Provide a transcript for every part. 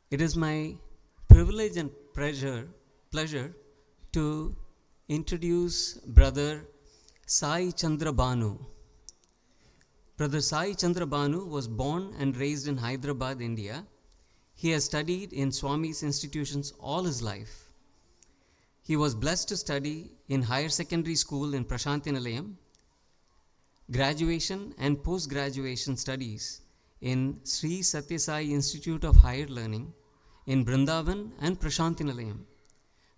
It is my privilege and pleasure to introduce Brother Sai Chandra Bhanu. Brother Sai Chandra Bhanu was born and raised in Hyderabad, India. He has studied in Swami's institutions all his life. He was blessed to study in higher secondary school in Prasanthi Nilayam, graduation and post-graduation studies in Sri Sathya Sai Institute of Higher Learning in Brindavan and Prasanthi Nilayam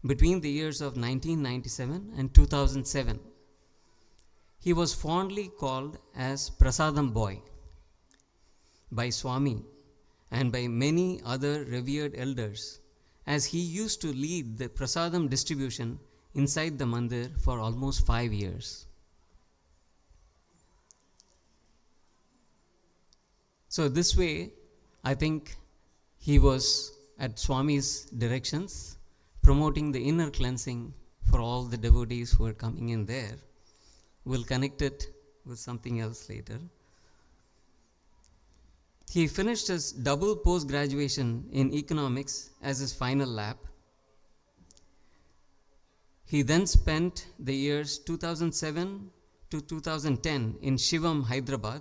between the years of 1997 and 2007. He was fondly called as Prasadam Boy by Swami and by many other revered elders, as he used to lead the Prasadam distribution inside the mandir for almost 5 years. So this way, I think he was at Swami's directions, promoting the inner cleansing for all the devotees who are coming in there. We'll connect it with something else later. He finished his double post-graduation in economics as his final lap. He then spent the years 2007 to 2010 in Shivam, Hyderabad,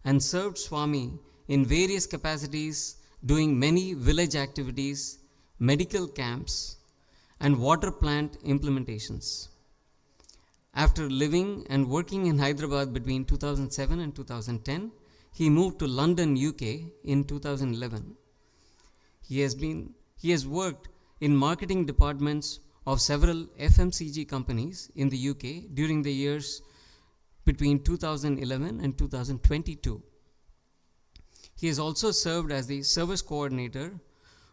and served Swami in various capacities, doing many village activities, medical camps, and water plant implementations. After living and working in Hyderabad between 2007 and 2010, he moved to London, UK in 2011. He has worked in marketing departments of several FMCG companies in the UK during the years between 2011 and 2022. He has also served as the service coordinator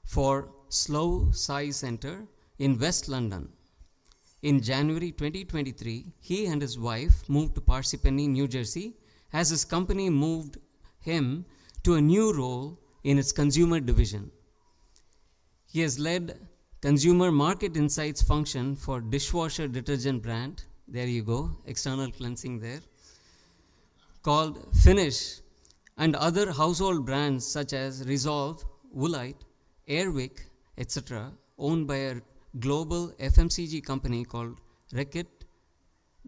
for Slough Sai Centre in West London. In January 2023, he and his wife moved to Parsippany, New Jersey, as his company moved him to a new role in its consumer division. He has led consumer market insights function for dishwasher detergent brand, there you go, external cleansing there, called Finish, and other household brands such as Resolve, Woolite, Airwick, etc., owned by a global FMCG company called Reckitt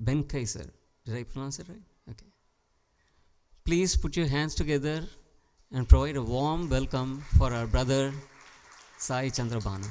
Benckiser. Did I pronounce it right? Okay. Please put your hands together and provide a warm welcome for our brother Sai Chandra Bhanu.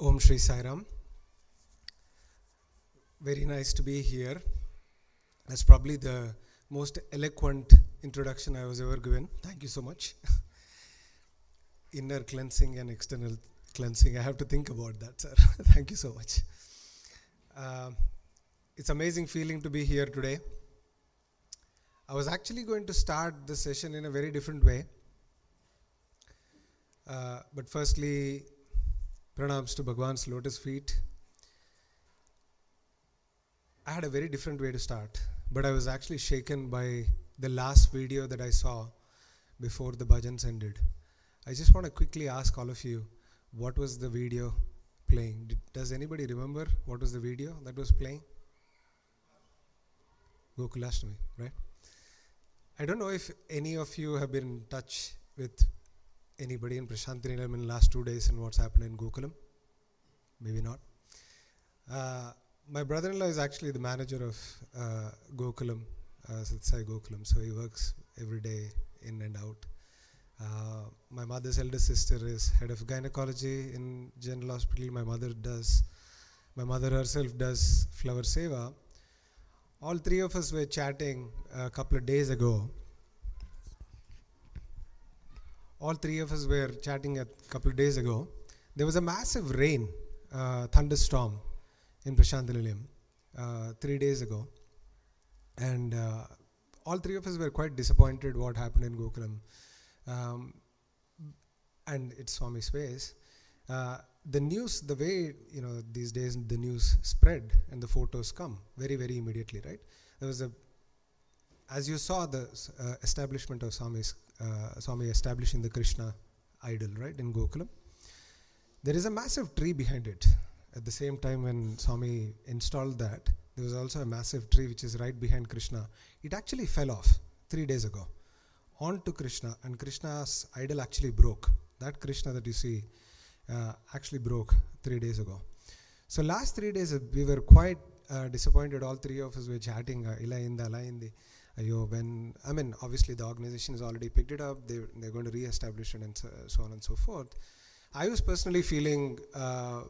Om Shri Sai Ram. Very nice to be here. That's probably the most eloquent introduction I was ever given. Thank you so much. Inner cleansing and external cleansing. I have to think about that, sir. Thank you so much. It's amazing feeling to be here today. I was actually going to start the session in a very different way. But firstly, pranams to Bhagwan's lotus feet. I had a very different way to start, but I was actually shaken by the last video that I saw before the bhajans ended. I just want to quickly ask all of you, what was the video playing? Does anybody remember what was the video that was playing? Gokulashtami, right? I don't know if any of you have been in touch with anybody in Prasanthi Nilayam in the last 2 days and what's happened in Gokulam? Maybe not. My brother-in-law is actually the manager of Gokulam, Sai Gokulam, so he works every day in and out. My mother's elder sister is head of gynecology in General Hospital. My mother herself does flower seva. All three of us were chatting a couple of days ago. There was a massive rain, thunderstorm in Prasanthi Nilayam 3 days ago. And all three of us were quite disappointed what happened in Gokulam. And it's Swami's ways. The news, the way, these days the news spread and the photos come very, very immediately, right? There was as you saw the establishment of Swami establishing the Krishna idol, right, in Gokulam. There is a massive tree behind it. At the same time when Swami installed that, there was also a massive tree which is right behind Krishna. It actually fell off 3 days ago onto Krishna, and Krishna's idol actually broke. That Krishna that you see actually broke 3 days ago. So last 3 days we were quite disappointed. All three of us were chatting, obviously the organization has already picked it up, they're going to re-establish it and so on and so forth. I was personally feeling,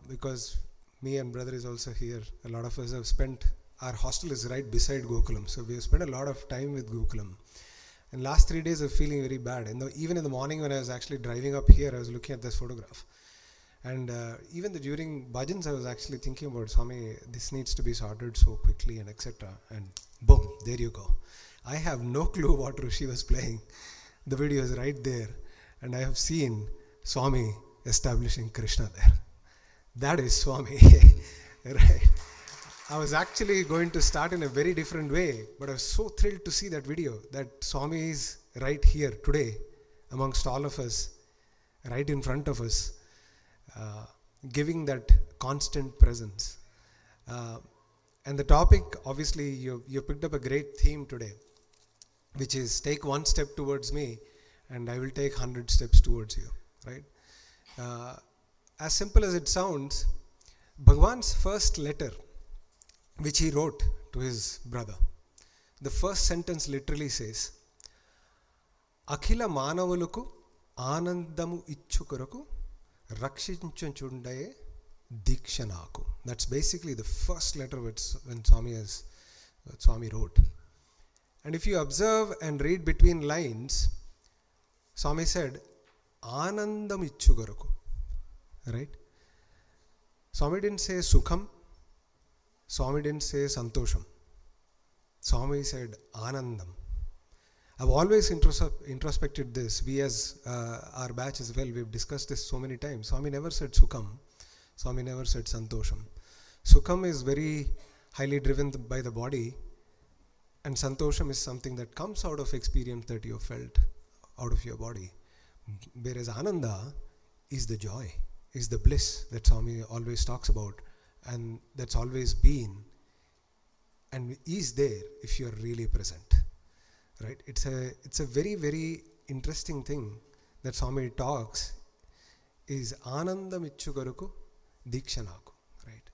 because me and brother is also here, a lot of us have spent, our hostel is right beside Gokulam, so we have spent a lot of time with Gokulam. And last 3 days of feeling very bad. And even in the morning when I was actually driving up here, I was looking at this photograph. And even during bhajans, I was actually thinking about, Swami, this needs to be sorted so quickly and etc. And boom, there you go. I have no clue what Rishi was playing. The video is right there. And I have seen Swami establishing Krishna there. That is Swami. Right. I was actually going to start in a very different way, but I was so thrilled to see that video, that Swami is right here today amongst all of us, right in front of us, giving that constant presence. And the topic, obviously, you picked up a great theme today, which is take one step towards me and I will take 100 steps towards you, right? As simple as it sounds, Bhagwan's first letter, which he wrote to his brother, the first sentence literally says, Akhila Manavaluku Anandamu Ichukuraku Rakshinchundaye Dikshanaku. That's basically the first letter when Swami wrote. And if you observe and read between lines, Swami said, Anandam Ichukuraku. Right? Swami didn't say Sukham. Swami didn't say Santosham. Swami said Anandam. I've always introspected this. We as our batch as well, we've discussed this so many times. Swami never said Sukham. Swami never said Santosham. Sukham is very highly driven by the body, and Santosham is something that comes out of experience that you have felt out of your body. Whereas Ananda is the joy, is the bliss that Swami always talks about, and that's always been and is there if you're really present, right? It's a very, very interesting thing that Swami talks is Anandam Ichugaruku Dikshanaku, right?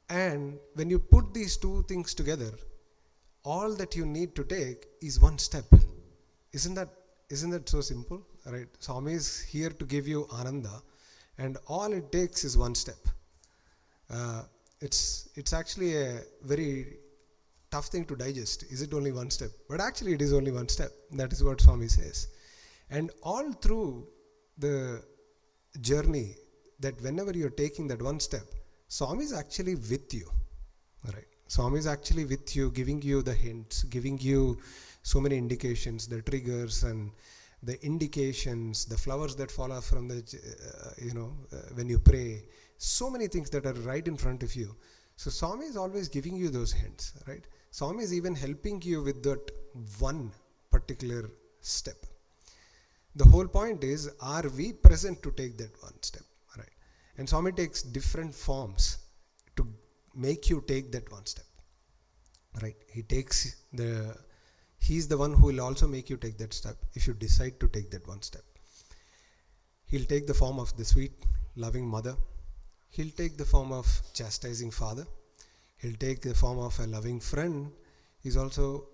And when you put these two things together, all that you need to take is one step. Isn't that so simple, right? Swami is here to give you Ananda, and all it takes is one step. It's actually a very tough thing to digest. Is it only one step? But actually it is only one step. That is what Swami says. And all through the journey, that whenever you're taking that one step, Swami is actually with you, right? Swami is actually with you, giving you the hints, giving you so many indications, the triggers and the indications, the flowers that fall off from the, when you pray, so many things that are right in front of you. So Swami is always giving you those hints, right? Swami is even helping you with that one particular step. The whole point is, are we present to take that one step, right? And Swami takes different forms to make you take that one step, right? He's the one who will also make you take that step if you decide to take that one step. He'll take the form of the sweet, loving mother. He'll take the form of chastising father. He'll take the form of a loving friend. He'll also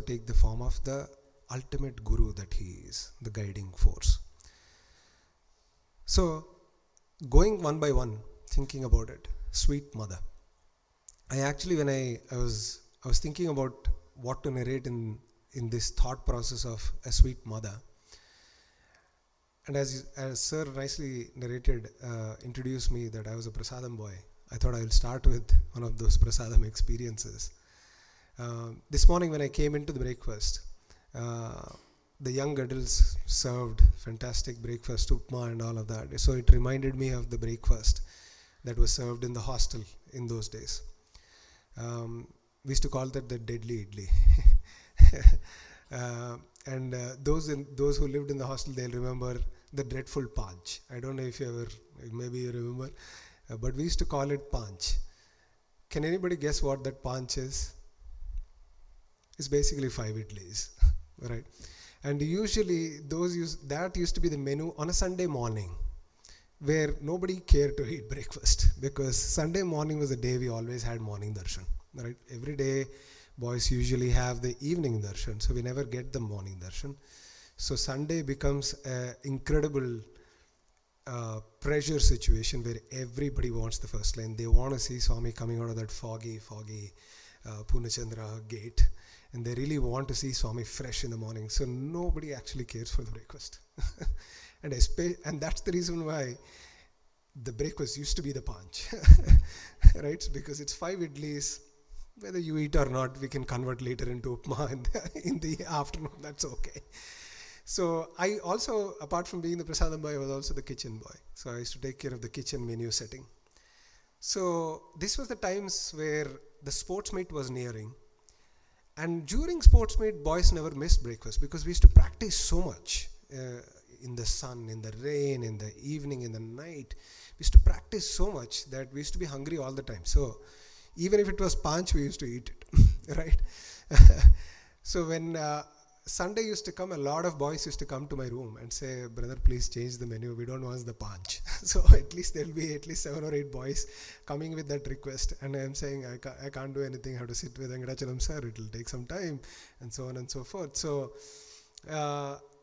take the form of the ultimate guru that he is, the guiding force. So, going one by one, thinking about it, sweet mother. I actually, when I was thinking about what to narrate in this thought process of a sweet mother, and as Sir nicely narrated, introduced me that I was a Prasadam boy, I thought I will start with one of those Prasadam experiences. This morning when I came into the breakfast, the young adults served fantastic breakfast, upma and all of that. So it reminded me of the breakfast that was served in the hostel in those days. We used to call that the deadly idli. And those who lived in the hostel, they'll remember the dreadful panch. I don't know if you ever, maybe you remember, but we used to call it panch. Can anybody guess what that panch is? It's basically 5 idlis, right? And usually that used to be the menu on a Sunday morning, where nobody cared to eat breakfast, because Sunday morning was the day we always had morning darshan, right? Every day boys usually have the evening darshan, so we never get the morning darshan. So Sunday becomes an incredible pressure situation where everybody wants the first line. They want to see Swami coming out of that foggy Punachandra gate, and they really want to see Swami fresh in the morning. So nobody actually cares for the breakfast. And that's the reason why the breakfast used to be the panch, right? Because it's 5 idlis. Whether you eat or not, we can convert later into upma in the afternoon. That's okay. So I also, apart from being the Prasadam Boy, I was also the kitchen boy. So I used to take care of the kitchen menu setting. So this was the times where the sports meet was nearing. And during sports meet, boys never missed breakfast, because we used to practice so much in the sun, in the rain, in the evening, in the night. We used to practice so much that we used to be hungry all the time. So even if it was panch, we used to eat it, right? So when Sunday used to come, a lot of boys used to come to my room and say, brother, please change the menu. We don't want the panch. So at least there'll be at least 7 or 8 boys coming with that request. And I'm saying, I can't do anything. I have to sit with Venkatachalam sir. It'll take some time, and so on and so forth. So,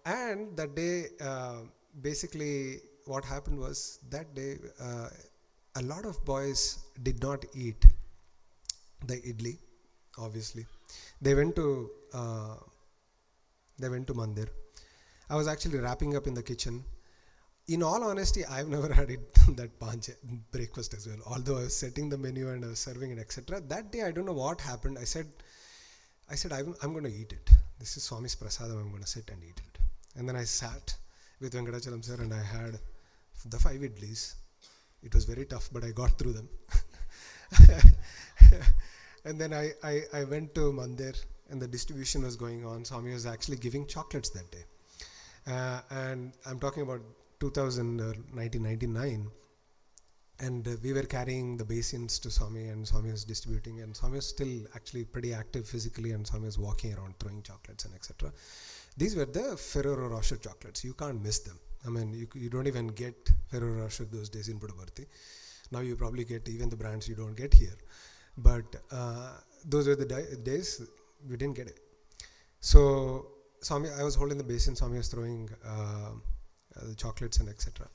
and that day, basically what happened was, that day, a lot of boys did not eat the idli, obviously. They went to mandir. I was actually wrapping up in the kitchen. In all honesty, I've never had that panch breakfast as well. Although I was setting the menu and I was serving it, etc. That day, I don't know what happened. I said, I'm going to eat it. This is Swami's Prasadam. I'm going to sit and eat it. And then I sat with Venkatachalam sir and I had the 5 idlis. It was very tough, but I got through them. And then I went to mandir, and the distribution was going on. Swami was actually giving chocolates that day. And I'm talking about 1999. And we were carrying the basins to Swami, and Swami was distributing. And Swami was still actually pretty active physically, and Swami was walking around throwing chocolates and etc. These were the Ferrero Rocher chocolates. You can't miss them. I mean, you don't even get Ferrero Rocher those days in Puttaparthi. Now you probably get even the brands you don't get here. But those were the days we didn't get it. So Swami, I was holding the basin, Swami was throwing the chocolates and etc.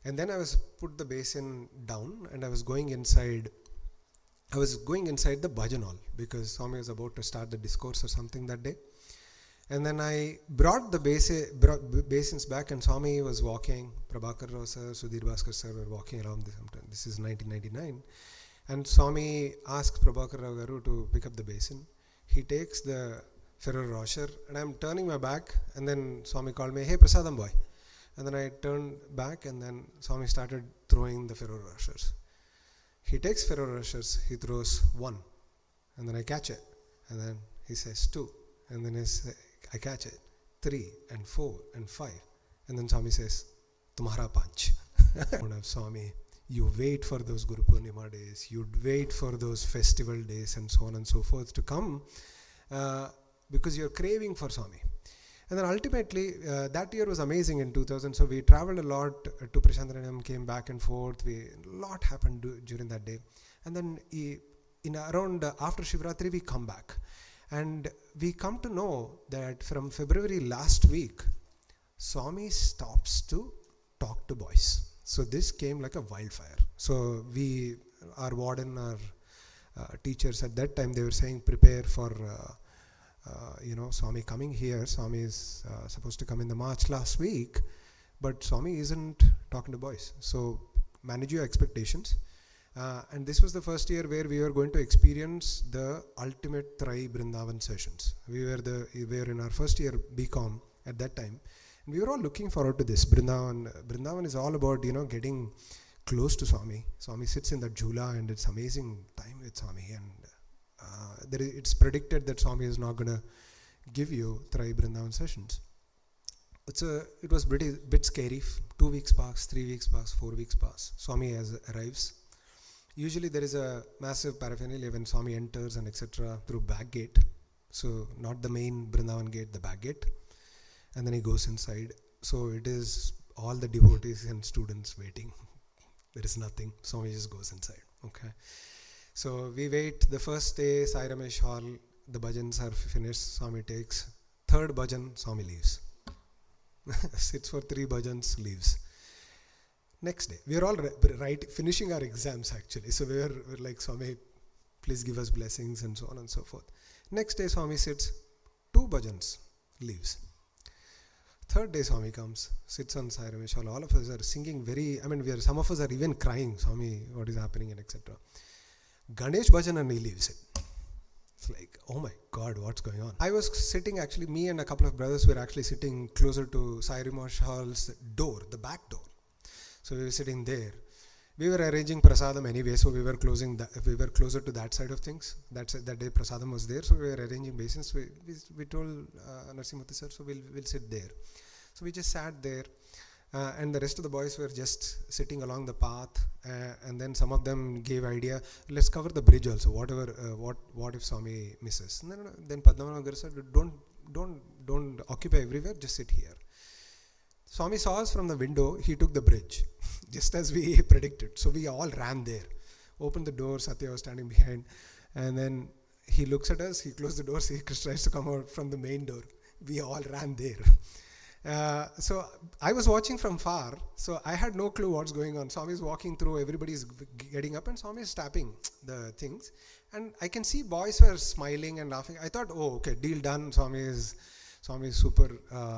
And then I was put the basin down, and I was going inside the bhajan hall, because Swami was about to start the discourse or something that day. And then I brought the basins back, and Swami was walking. Prabhakar Rao sir, Sudhir Bhaskar sir were walking around this is 1999. And Swami asks Prabhakar Rao Garu to pick up the basin. He takes the Ferrero Rocher, and I'm turning my back, and then Swami called me, hey Prasadam Boy. And then I turned back, and then Swami started throwing the Ferrero Rochers. He takes Ferrero Rochers, he throws 1, and then I catch it. And then he says 2, and then I catch it, 3 and 4 and 5. And then Swami says, Tumhara panch. Swami, you wait for those Guru Purnima days, you'd wait for those festival days and so on and so forth to come, because you're craving for Swami. And then ultimately, that year was amazing in 2000. So we traveled a lot to Prashantaranam, came back and forth. A lot happened during that day. And then in around after Shivratri, we come back. And we come to know that from February last week, Swami stops to talk to boys. So this came like a wildfire. So our warden, our teachers at that time, they were saying, prepare for Swami coming here. Swami is supposed to come in the March last week, but Swami isn't talking to boys. So manage your expectations. And this was the first year where we were going to experience the ultimate Trai Brindavan sessions. We were in our first year BCom at that time. And we were all looking forward to this. Brindavan is all about, getting close to Swami. Swami sits in that jhula and it's amazing time with Swami. And it's predicted that Swami is not going to give you Trai Brindavan sessions. It was bit scary. 2 weeks pass, 3 weeks pass, 4 weeks pass. Swami arrives. Usually there is a massive paraphernalia when Swami enters and etc. through back gate. So not the main Brindavan gate, the back gate. And then he goes inside. So it is all the devotees and students waiting. There is nothing. Swami just goes inside. Okay. So we wait. The first day, Sai Ramesh Hall, the bhajans are finished. Swami takes. Third bhajan, Swami leaves. Sits for 3 bhajans, leaves. Next day, we are all finishing our exams actually. So we were like, Swami, please give us blessings and so on and so forth. Next day, Swami sits, 2 bhajans, leaves. Third day, Swami comes, sits on Sai Ramesh Hall. All of us are singing some of us are even crying, Swami, what is happening and etc. Ganesh bhajan and he leaves it. It's like, oh my God, what's going on? I was sitting actually, me and a couple of brothers were actually sitting closer to Sai Ramesh Hall's door, the back door. So we were sitting there. We were arranging Prasadam anyway, so we were closer to that side of things. That day Prasadam was there, so we were arranging basins. We told Narsimurthy sir, so we'll sit there. So we just sat there, and the rest of the boys were just sitting along the path. And then some of them gave idea, let's cover the bridge also. What if Swami misses? No. Then Padmanabh said, don't occupy everywhere. Just sit here. Swami saw us from the window, he took the bridge, just as we predicted. So we all ran there, opened the door, Satya was standing behind, and then he looks at us, he closed the door, he tries to come out from the main door. We all ran there. So I was watching from far, so I had no clue what's going on. Swami is walking through, everybody's getting up, and Swami is tapping the things. And I can see boys were smiling and laughing. I thought, oh, okay, deal done, Swami is super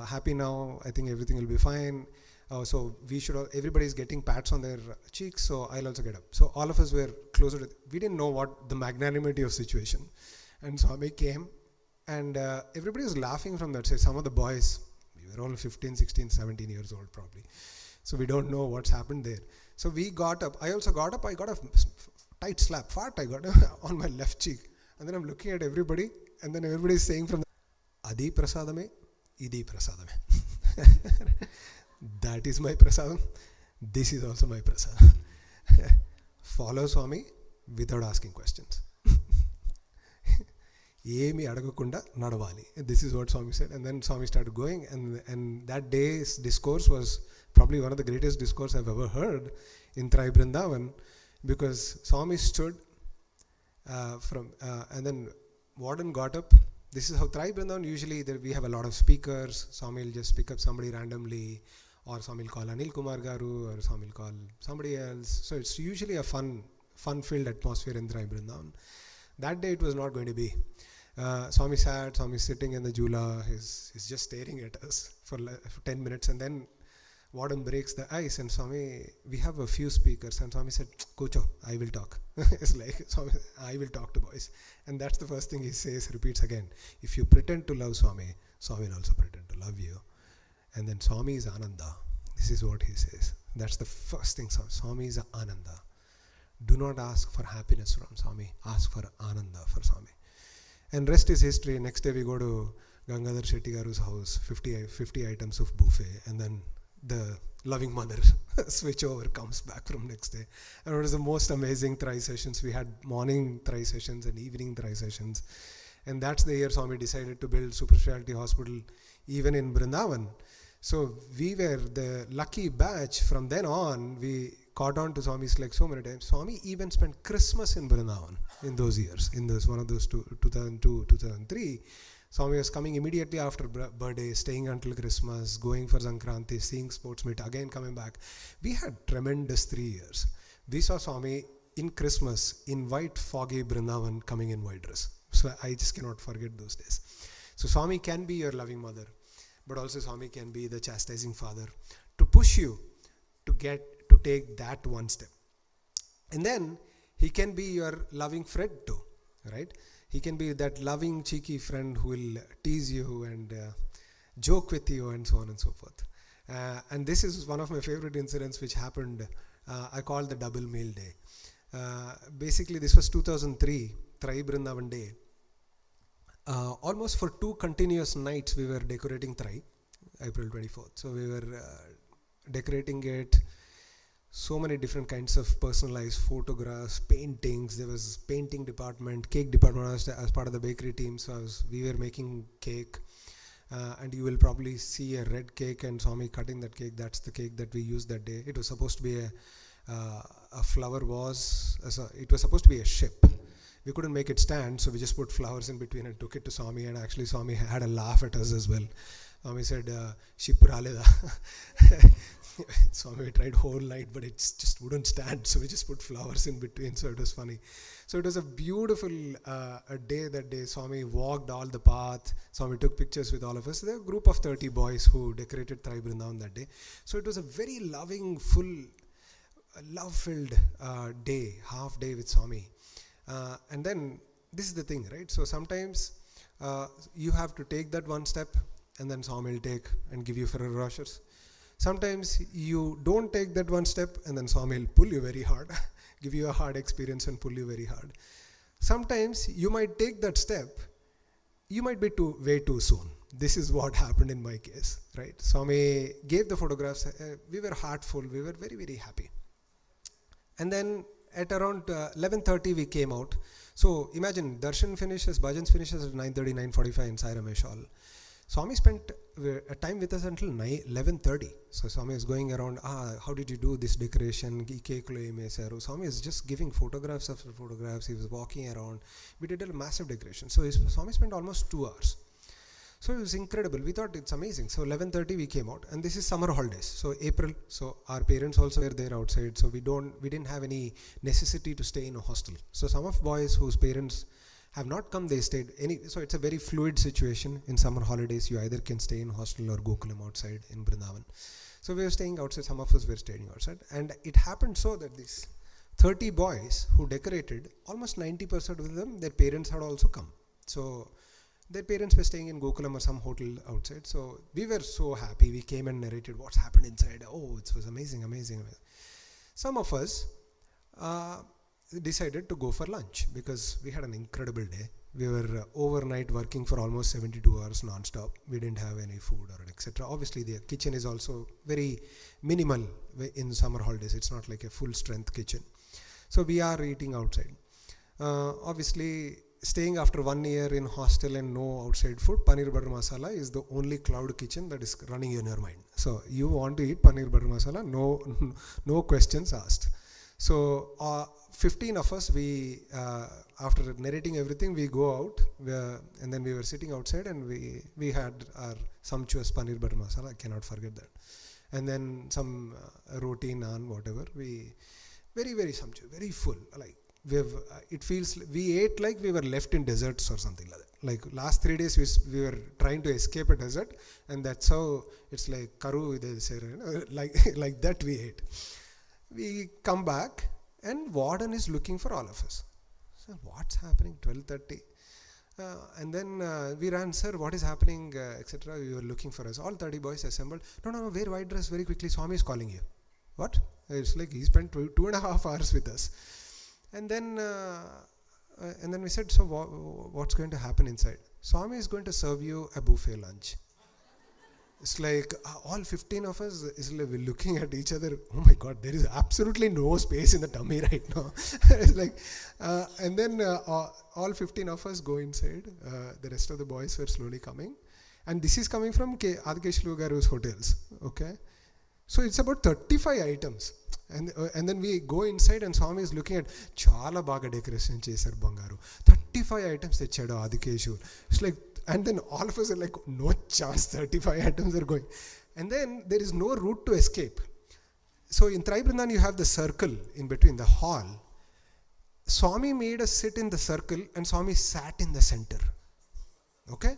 happy now. I think everything will be fine. So everybody is getting pats on their cheeks, so I'll also get up. So all of us were closer to, we didn't know what the magnanimity of situation. And Swami came, and everybody was laughing from that side. Some of the boys, we were all 15, 16, 17 years old probably. So we don't know what's happened there. So we got up. I also got up. I got a tight slap, fart I got on my left cheek. And then I'm looking at everybody, and then everybody is saying from Adi prasadame, idi prasadame. That is my prasadam. This is also my prasadam. Follow Swami without asking questions. Emi adagakunda nadavali. This is what Swami said. And then Swami started going. And that day's discourse was probably one of the greatest discourse I've ever heard in Trai Brindavan, because Swami stood and then Warden got up. This is how Trai Brindavan, usually we have a lot of speakers. Swami will just pick up somebody randomly, or Swami will call Anil Kumar Garu, or Swami will call somebody else. So it's usually a fun-filled atmosphere in Trai Brindavan. That day it was not going to be. Swami is sitting in the jhula, he's just staring at us for 10 minutes, and then Warden breaks the ice, and Swami, we have a few speakers, and Swami said, Kucho, I will talk. It's like, Swami, I will talk to boys. And that's the first thing he says, repeats again. If you pretend to love Swami, Swami will also pretend to love you. And then Swami is Ananda. This is what he says. That's the first thing. Swami is Ananda. Do not ask for happiness from Swami. Ask for Ananda for Swami. And rest is history. Next day we go to Gangadhar Shetty Garu's house, 50 items of buffet, and then the loving mother switch over comes back from next day. And it was the most amazing Trai sessions. We had morning Trai sessions and evening Trai sessions. And that's the year Swami decided to build super specialty hospital even in Brindavan. So we were the lucky batch. From then on, we caught on to Swami's like so many times. Swami even spent Christmas in Brindavan in those years, in one of those 2002, 2003. Swami was coming immediately after birthday, staying until Christmas, going for Sankranti, seeing sports meet, again coming back. We had tremendous 3 years. We saw Swami in Christmas in white foggy Brindavan coming in white dress. So I just cannot forget those days. So Swami can be your loving mother, but also Swami can be the chastising father to push you to take that one step. And then He can be your loving friend too, right? He can be that loving, cheeky friend who will tease you and joke with you and so on and so forth. And this is one of my favorite incidents which happened, I call the double meal day. Basically, this was 2003, Trai Brindavan Day. Almost for 2 continuous nights, we were decorating Trai, April 24th. So we were decorating it, so many different kinds of personalized photographs, paintings. There was painting department, cake department. I was as part of the bakery team, so we were making cake. And you will probably see a red cake and Swami cutting that cake. That's the cake that we used that day. It was supposed to be a flower vase. It was supposed to be a ship. We couldn't make it stand, so we just put flowers in between and took it to Swami. And actually, Swami had a laugh at us as well. Swami said, "Ship raleda." Swami tried whole night, but it just wouldn't stand. So we just put flowers in between. So it was funny. So it was a beautiful day that day. Swami walked all the path. Swami took pictures with all of us. There were a group of 30 boys who decorated Trai Brindavan that day. So it was a very loving, full, love-filled day, half day with Swami. And then this is the thing, right? So sometimes you have to take that one step, and then Swami will take and give you Ferrero Rochers. Sometimes you don't take that one step, and then Swami will pull you very hard, give you a hard experience and pull you very hard. Sometimes you might take that step, you might be way too soon. This is what happened in my case, right? Swami gave the photographs. We were heartful. We were very, very happy. And then at around 11:30 we came out. So imagine Darshan finishes, Bhajans finishes at 9:30, 9:45 in Sai Ramesh Hall. Swami spent a time with us until 11:30. So Swami is going around, how did you do this decoration? Swami is just giving photographs after photographs. He was walking around. We did a massive decoration. So Swami spent almost 2 hours. So it was incredible. We thought it's amazing. So 11:30 we came out, and this is summer holidays. So April. So our parents also were there outside. So we didn't have any necessity to stay in a hostel. So some of boys whose parents have not come, they stayed. So it's a very fluid situation. In summer holidays, you either can stay in hostel or Gokulam outside in Brindavan. So we were staying outside. Some of us were staying outside, and it happened so that these 30 boys who decorated, almost 90% of them, their parents had also come. So their parents were staying in Gokulam or some hotel outside. So we were so happy. We came and narrated what's happened inside. Oh, it was amazing, amazing, amazing. Some of us decided to go for lunch because we had an incredible day. We were overnight working for almost 72 hours non-stop. We didn't have any food or etc. Obviously, the kitchen is also very minimal in summer holidays. It's not like a full strength kitchen. So we are eating outside. Obviously, staying after 1 year in hostel and no outside food, paneer butter masala is the only cloud kitchen that is running in your mind. So you want to eat paneer butter masala, no questions asked. So 15 of us, we after narrating everything, we go out, and then we were sitting outside, and we had our sumptuous paneer butter masala. I cannot forget that. And then some roti, naan, whatever. We very, very sumptuous, very full. Like it feels we ate like we were left in deserts or something like that. Like last 3 days we were trying to escape a desert, and that's how it's like karu they say, like that we ate. We come back, and warden is looking for all of us. So what's happening? 12:30, and then we ran, sir, what is happening, etc. We were looking for us. All 30 boys assembled. No, wear white dress very quickly. Swami is calling you. What? It's like he spent 2.5 hours with us. And then we said, so what's going to happen inside? Swami is going to serve you a buffet lunch. It's like all 15 of us is like we're looking at each other. Oh my God, there is absolutely no space in the tummy right now. It's like, and then all 15 of us go inside. The rest of the boys were slowly coming, and this is coming from Adikeshlu Garu's hotels. Okay, so it's about 35 items, and then we go inside, and Swami is looking at chala baga decoration chesaru bangaru. 35 items techado Adikeshu. It's like. And then all of us are like, no chance, 35 items are going. And then there is no route to escape. So in Trai Brindavan, you have the circle in between the hall. Swami made us sit in the circle, and Swami sat in the center. Okay?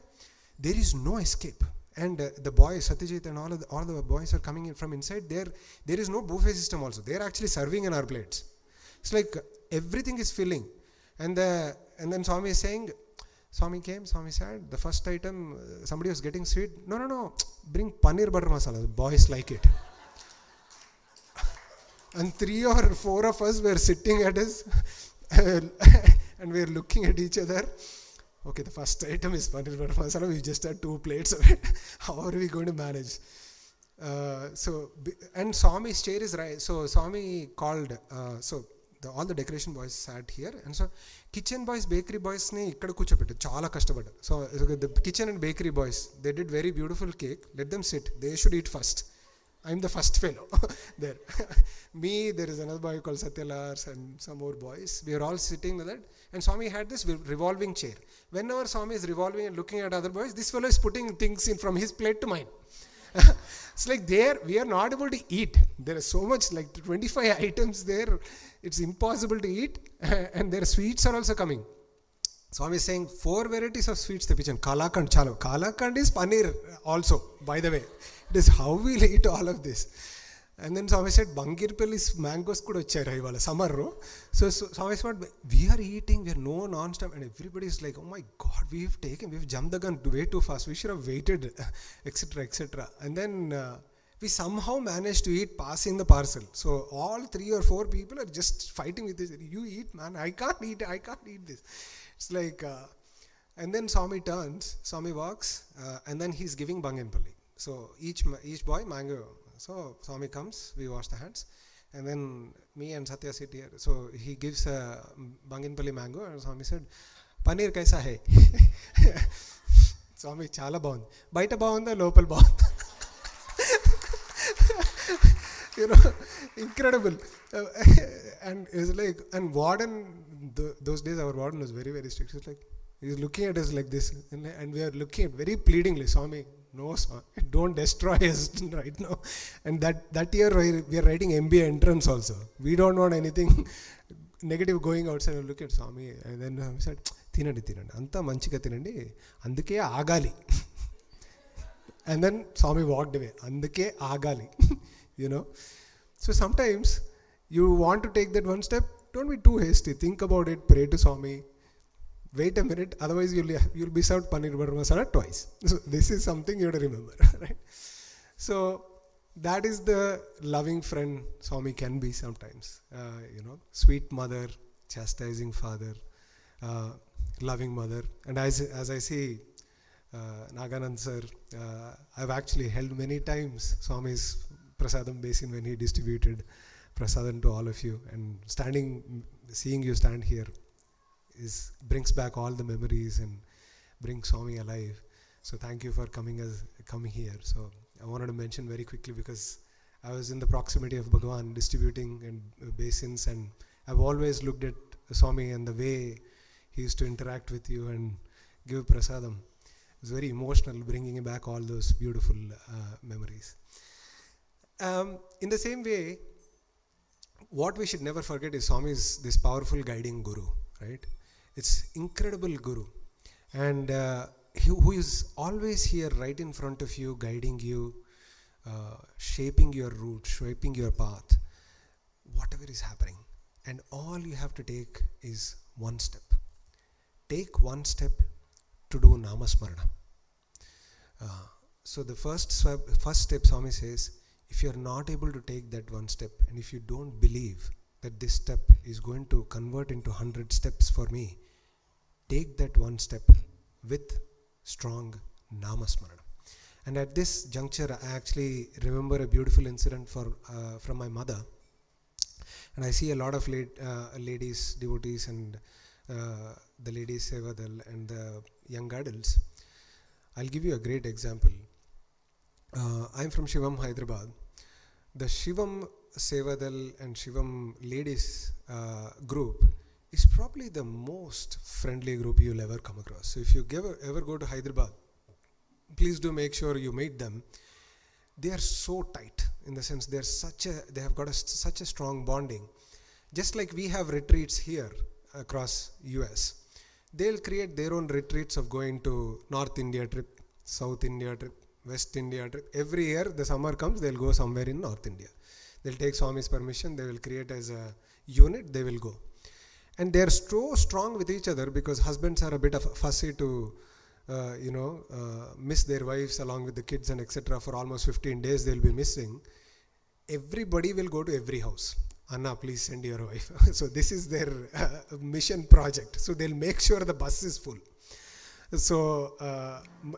There is no escape. And the boys, Satyajit and all the boys are coming in from inside. There is no buffet system also. They are actually serving in our plates. It's like everything is filling. And then Swami is saying, Swami came, Swami said, the first item, somebody was getting sweet. No, bring paneer butter masala. The boys like it. And 3 or 4 of us were sitting at his, and we were looking at each other. Okay, the first item is paneer butter masala. We just had 2 plates of it. How are we going to manage? And Swami's chair is right. So Swami called, all the decoration boys sat here, and so kitchen boys, bakery boys ni ikkada kuchopettu chaala kashtapaddaru. So the kitchen and bakery boys, they did very beautiful cake. Let them sit. They should eat first. I'm the first fellow there. Me, there is another boy called Satyalars and some more boys. We are all sitting with that. And Swami had this revolving chair. Whenever Swami is revolving and looking at other boys, this fellow is putting things in from his plate to mine. It's like there, we are not able to eat. There is so much, like 25 items there. It's impossible to eat. And their sweets are also coming. Swami is saying 4 varieties of sweets. Kalakand, chalo. Kalakand is paneer also, by the way. It is how we'll eat all of this. And then Swami said, Bangirpalli's mangoes kuda vachara ivala summer. So Swami said, we are eating, we are no non-stop. And everybody is like, oh my God, we've jumped the gun way too fast. We should have waited, etc., etc. And then we somehow managed to eat, passing the parcel. So all 3 or 4 people are just fighting with this. You eat, man. I can't eat this. It's like, and then Swami turns, Swami walks, and then he's giving Banganpalli. So each boy mango. So Swami comes, we wash the hands, and then me and Satya sit here. So he gives a Banganpalli mango, and Swami said, Paneer kaisa hai? Swami, chala baund. Baita baunda, lopal baund. Incredible. And it's like, and warden, those days our warden was very, very strict. It's like, he's looking at us like this, and we are looking at very pleadingly, Swami, no, Swami, don't destroy us right now. And that year we are writing MBA entrance also. We don't want anything negative going outside. And look at Swami, and then we said, Tinandi, anta manchiga tinandi, anduke agali. And then Swami walked away, anduke agali. So sometimes you want to take that one step, don't be too hasty. Think about it, pray to Swami. Wait a minute, otherwise you'll be served paneer butter masala twice. So this is something you have to remember, right? So that is the loving friend Swami can be sometimes. Sweet mother, chastising father, loving mother. And as I see Naganand sir, I've actually held many times Swami's Prasadam basin when he distributed Prasadam to all of you. And seeing you stand here brings back all the memories and brings Swami alive. So thank you for coming here. So I wanted to mention very quickly because I was in the proximity of Bhagavan distributing and basins, and I've always looked at Swami and the way he used to interact with you and give prasadam. It was very emotional, bringing back all those beautiful memories. In the same way, what we should never forget is Swami is this powerful guiding guru, right? It's incredible guru, and who is always here right in front of you, guiding you, shaping your route, shaping your path, whatever is happening. And all you have to take is one step. Take one step to do namasmarana. So the first step, Swami says, if you are not able to take that one step, and if you don't believe that this step is going to convert into 100 steps for me, take that one step with strong namasmarana. And at this juncture, I actually remember a beautiful incident from my mother. And I see a lot of ladies, devotees, and the ladies Sevadal and the young adults. I'll give you a great example. I'm from Shivam, Hyderabad. The Shivam Sevadal and Shivam ladies group is probably the most friendly group you'll ever come across. So if you ever go to Hyderabad, please do make sure you meet them. They are so tight in the sense they have got such a strong bonding. Just like we have retreats here across US, they'll create their own retreats of going to North India trip, South India trip, West India trip. Every year the summer comes, they'll go somewhere in North India. They'll take Swami's permission, they will create as a unit, they will go. and they're so strong with each other because husbands are a bit of fussy to miss their wives along with the kids and etc. For almost 15 days they'll be missing. Everybody will go to every house. Anna, please send your wife. So this is their mission project. So they'll make sure the bus is full. So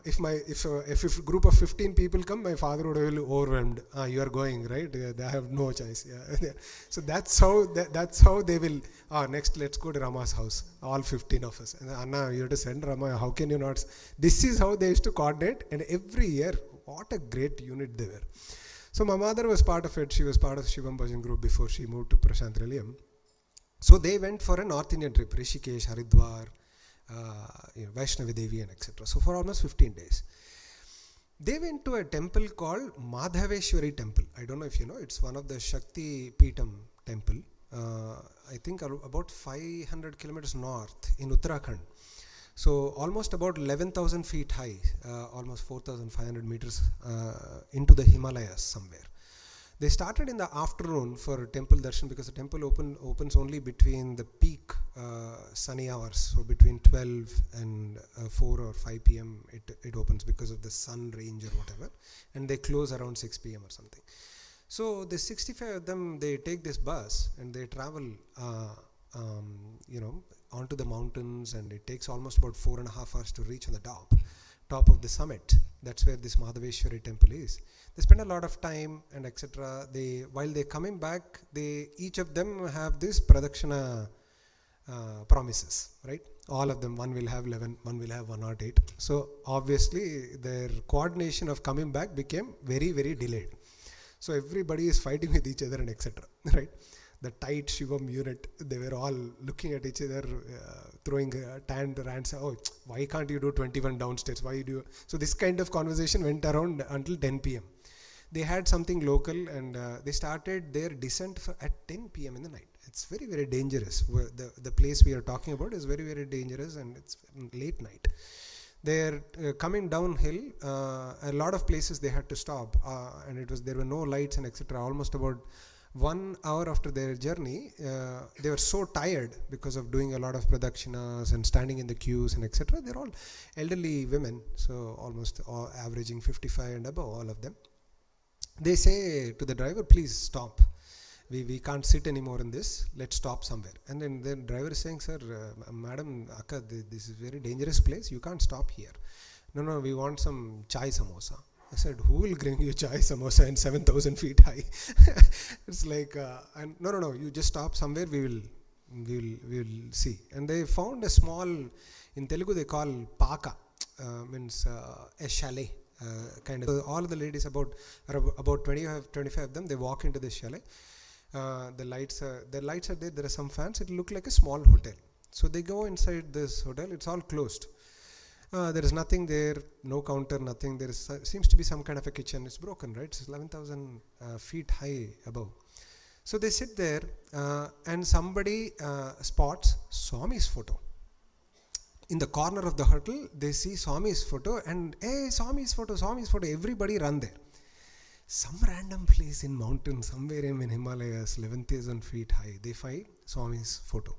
if a group of 15 people come, my father would be overwhelmed. You are going, right? They have no choice. Yeah. So that's how they will. Next, let's go to Rama's house. All 15 of us. And Anna, you have to send Rama. How can you not? This is how they used to coordinate. And every year, what a great unit they were. So my mother was part of it. She was part of Shivam Bhajan group before she moved to Prasanthi Nilayam. So they went for a North Indian trip, Rishikesh, Haridwar, Vaishnavi Devi and etc. So for almost 15 days. They went to a temple called Madhaveshwari temple. I don't know if you know, it's one of the Shakti Peetam temple. I think about 500 kilometers north in Uttarakhand. So almost about 11,000 feet high, almost 4,500 meters into the Himalayas somewhere. They started in the afternoon for temple darshan because the temple opens only between the peak sunny hours. So between 12 and 4 or 5 p.m. it opens because of the sun range or whatever. And they close around 6 p.m. or something. So the 65 of them, they take this bus and they travel onto the mountains, and it takes almost about 4.5 hours to reach on the top of the summit. That's where this Madhaveshwari temple is. They spend a lot of time and etc. While they're coming back, each of them have this pradakshina promises, right? All of them, one will have 11, one will have 108. So obviously their coordination of coming back became very, very delayed. So everybody is fighting with each other and etc. Right? The tight Shivam unit, they were all looking at each other, throwing tanned rants. Oh, why can't you do 21 downstairs? Why do you? So this kind of conversation went around until 10 p.m. They had something local, and they started their descent at 10 p.m. in the night. It's very, very dangerous. The place we are talking about is very, very dangerous, and it's late night. They're coming downhill. A lot of places they had to stop, and there were no lights and etc. Almost about 1 hour after their journey, they were so tired because of doing a lot of pradakshinas and standing in the queues and etc. They're all elderly women, so almost averaging 55 and above, all of them. They say to the driver, please stop. We can't sit anymore in this. Let's stop somewhere. And then the driver is saying, sir, madam, Akka, this is a very dangerous place. You can't stop here. No, we want some chai samosa. I said, who will bring you chai samosa in 7,000 feet high? It's like, and no, you just stop somewhere, we will see. And they found a small, in Telugu they call paka, means a chalet, kind of. So all of the ladies, about 25 of them, they walk into this chalet. The lights are there are some fans, it look like a small hotel. So they go inside this hotel, it's all closed. There is nothing there, no counter, nothing. There seems to be some kind of a kitchen. It's broken, right? It's 11,000 feet high above. So they sit there, and somebody spots Swami's photo. In the corner of the hotel, they see Swami's photo, and hey, Swami's photo. Everybody run there. Some random place in mountain, somewhere in Himalayas, 11,000 feet high, they find Swami's photo.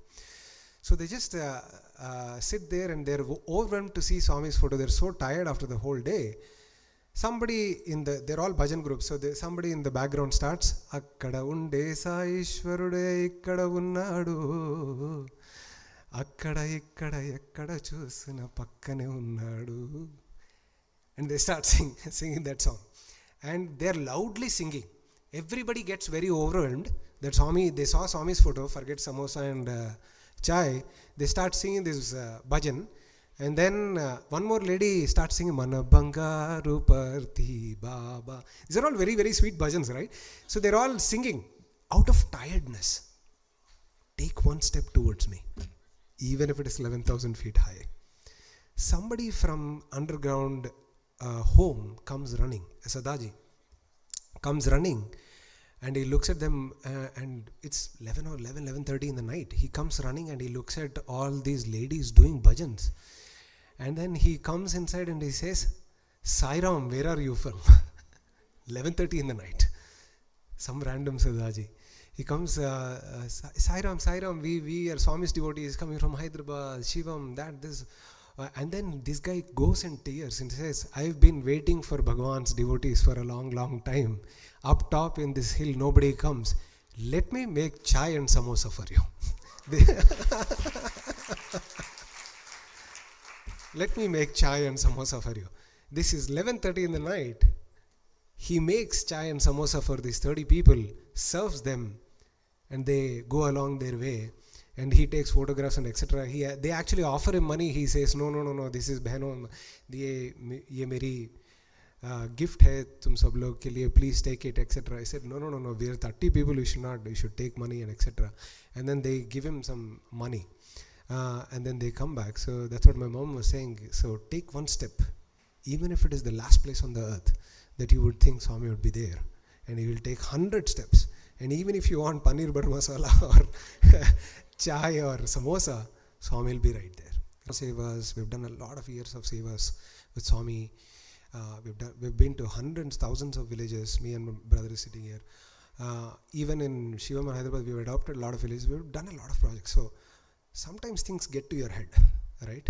So they just sit there, and they're overwhelmed to see Swami's photo. They're so tired after the whole day. They're all bhajan groups. So somebody in the background starts, Akkada unde Saishwarude ikkada unnadu. Akkada ikkada ekkada chusuna pakkane unnadu. And they start singing that song. And they're loudly singing. Everybody gets very overwhelmed that they saw Swami's photo, forget samosa and chai. They start singing this bhajan, and then one more lady starts singing Mana Bangaru Parthi Baba. These are all very, very sweet bhajans, right? So they're all singing out of tiredness. Take one step towards me, even if it is 11,000 feet high. Somebody from underground home comes running, a Sadaji comes running, and he looks at them, and it's 11:30 in the night. He comes running and he looks at all these ladies doing bhajans. And then he comes inside and he says, Sai Ram, where are you from? 11:30 in the night. Some random Sadaji. He comes, Sai Ram, we are Swami's devotees coming from Hyderabad, Shivam, this. And then this guy goes in tears and says, I've been waiting for Bhagwan's devotees for a long, long time. Up top in this hill, nobody comes. Let me make chai and samosa for you. Let me make chai and samosa for you. This is 11:30 in the night. He makes chai and samosa for these 30 people, serves them, and they go along their way. And he takes photographs and etc. They actually offer him money. He says, no, this is बहनों, ये मेरी gift है तुम सब लोग के लिए, please take it, etc. I said, no, we are 30 people, you should take money and etc. And then they give him some money. And then they come back. So that's what my mom was saying. So take one step, even if it is the last place on the earth that you would think Swami would be there. And he will take 100 steps. And even if you want paneer butter masala or chai or samosa, Swami will be right there. Sevas, we've done a lot of years of sevas with Swami. We've been to hundreds, thousands of villages. Me and my brother is sitting here. Even in Shivam and Hyderabad, we've adopted a lot of villages. We've done a lot of projects. So sometimes things get to your head, right?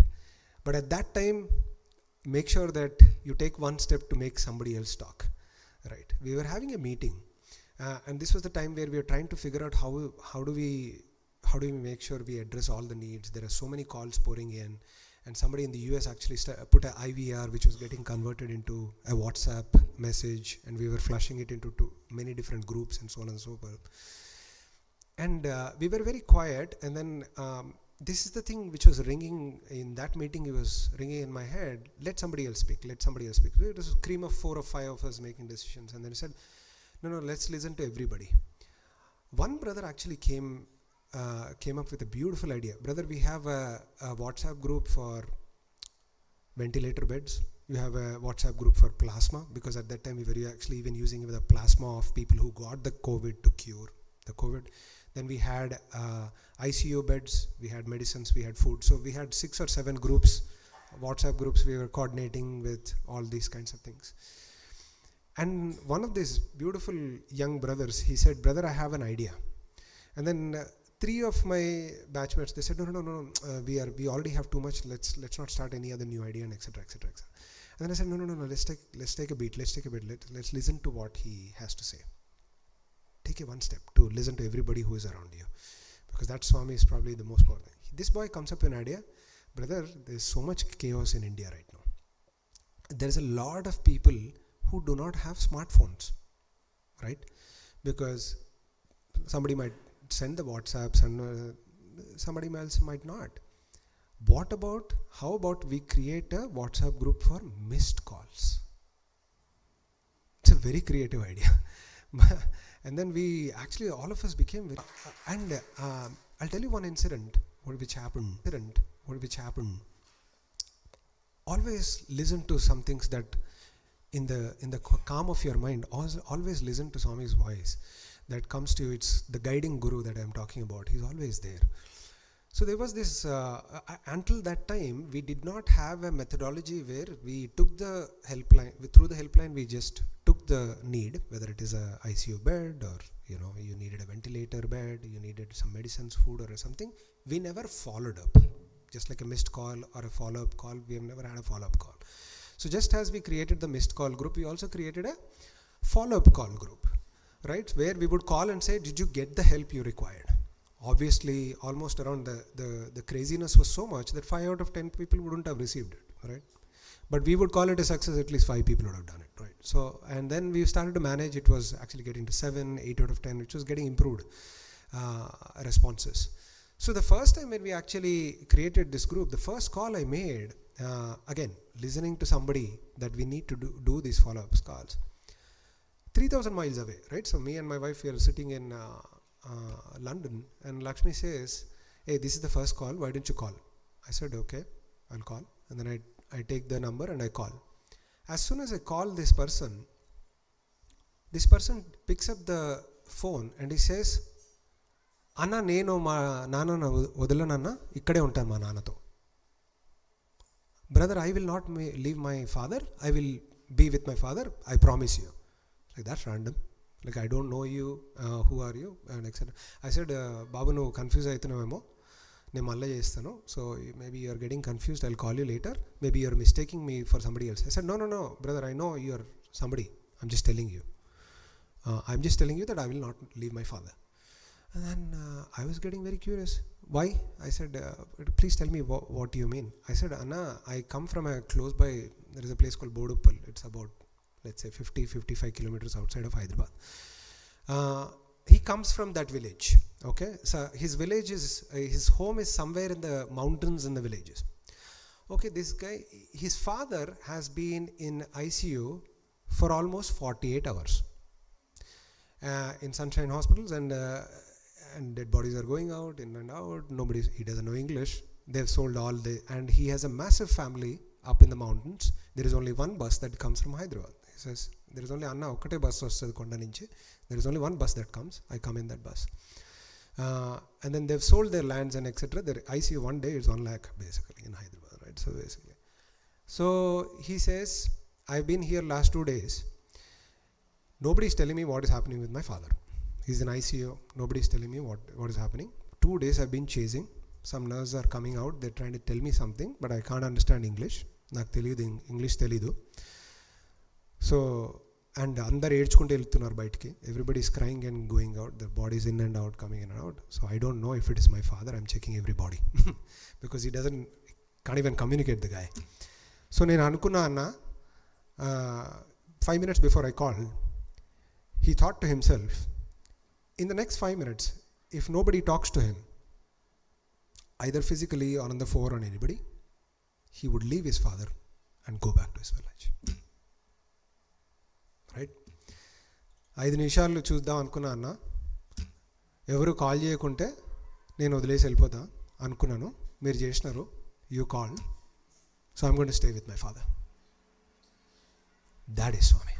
But at that time, make sure that you take one step to make somebody else talk, right? We were having a meeting, and this was the time where we were trying to figure out how do we make sure we address all the needs. There are so many calls pouring in, and somebody in the US actually put an IVR which was getting converted into a WhatsApp message, and we were flushing it into many different groups and so on and so forth. And we were very quiet, and then this is the thing which was ringing in that meeting. It was ringing in my head. Let somebody else speak. It was a cream of 4 or 5 of us making decisions, and then he said, no, let's listen to everybody. One brother actually came up with a beautiful idea. Brother, we have a WhatsApp group for ventilator beds. You have a WhatsApp group for plasma, because at that time we were actually even using the plasma of people who got the COVID to cure the COVID. Then we had ICU beds, we had medicines, we had food. So we had 6 or 7 groups, WhatsApp groups. We were coordinating with all these kinds of things. And one of these beautiful young brothers, he said, brother, I have an idea. And then 3 of my batchmates, they said, no, we already have too much. Let's not start any other new idea, and etc. And then I said, no, let's take a beat. Let's listen to what he has to say. Take one step to listen to everybody who is around you, because that Swami is probably the most important. This boy comes up with an idea. Brother, there's so much chaos in India right now. There's a lot of people who do not have smartphones, right? Because somebody might send the WhatsApps and somebody else might not. How about we create a WhatsApp group for missed calls? It's a very creative idea. And then we actually, all of us became very, and I'll tell you one incident which happened. Always listen to some things that in the calm of your mind, always listen to Swami's voice that comes to you. It's the guiding guru that I'm talking about. He's always there. So there was this, until that time, we did not have a methodology where we took the helpline, through the helpline we just took the need, whether it is a ICU bed or you needed a ventilator bed, you needed some medicines, food or something. We never followed up. Just like a missed call or a follow-up call, we have never had a follow-up call. So just as we created the missed call group, we also created a follow-up call group, right? Where we would call and say, did you get the help you required? Obviously, almost around the craziness was so much that 5 out of 10 people wouldn't have received it, right? But we would call it a success, at least 5 people would have done it, right? So, and then we started to manage, it was actually getting to 7, 8 out of 10, which was getting improved responses. So the first time when we actually created this group, the first call I made, again, listening to somebody that we need to do these follow-up calls, 3,000 miles away, right? So me and my wife, we are sitting in London, and Lakshmi says, hey, this is the first call, why don't you call? I said, okay, I'll call. And then I take the number and I call. As soon as I call this person picks up the phone and he says, Anna nenu ma nana vadalananna ikkade untanu ma nanato. Brother, I will not leave my father. I will be with my father. I promise you. Like, that's random. Like, I don't know you, who are you, and etc. I said, Babu, no, confused aitunnavemo. నేను మళ్ళీ చేస్తాను. So maybe you are getting confused. I'll call you later. Maybe you are mistaking me for somebody else. I said, no, brother, I know you are somebody. I'm just telling you. I'm just telling you that I will not leave my father. And then I was getting very curious. Why? I said, please tell me what you mean. I said, Anna, I come from a close by, there is a place called Boduppal. It's about, let's say, 50-55 kilometers outside of Hyderabad. He comes from that village. Okay, so his village is, his home is somewhere in the mountains in the villages. Okay, this guy, his father has been in ICU for almost 48 hours in Sunshine hospitals, and dead bodies are going out, in and out. He doesn't know English. They've sold all the, and he has a massive family up in the mountains. There is only one bus that comes from Hyderabad. He says, there is only Anna okkate bus vastadi konda nunchi. There is only one bus that comes. I come in that bus. And then they've sold their lands and etc. Their ICU one day is 1 lakh basically in Hyderabad, right? So basically, so he says, I've been here last 2 days. Nobody is telling me what is happening with my father. He's in ICU. Nobody is telling me what is happening. 2 days I've been chasing. Some nurses are coming out. They're trying to tell me something, but I can't understand English. నాకు తెలియదు, English తెలీదు. So and అందరు ఏడ్చుకుంటూ వెళ్తున్నారు బయటికి. Everybody is crying and going out. The bodies in and out, coming in and out. So I don't know if it is my father. I'm checking every body because he can't even communicate the guy. So నేను అనుకున్నా అన్న, 5 minutes before I called, he thought to himself, in the next 5 minutes, if nobody talks to him, either physically or on the phone or anybody, he would leave his father and go back to his village. Right? 5 నిమిషాలు చూద్దాం అనుకున్నా అన్న. ఎవరు call చేయకుంటే నేను వదిలేసి వెళ్ళిపోతా అనుకున్నాను. మీరు చేసినారు. You call. So I'm going to stay with my father. That is Swami.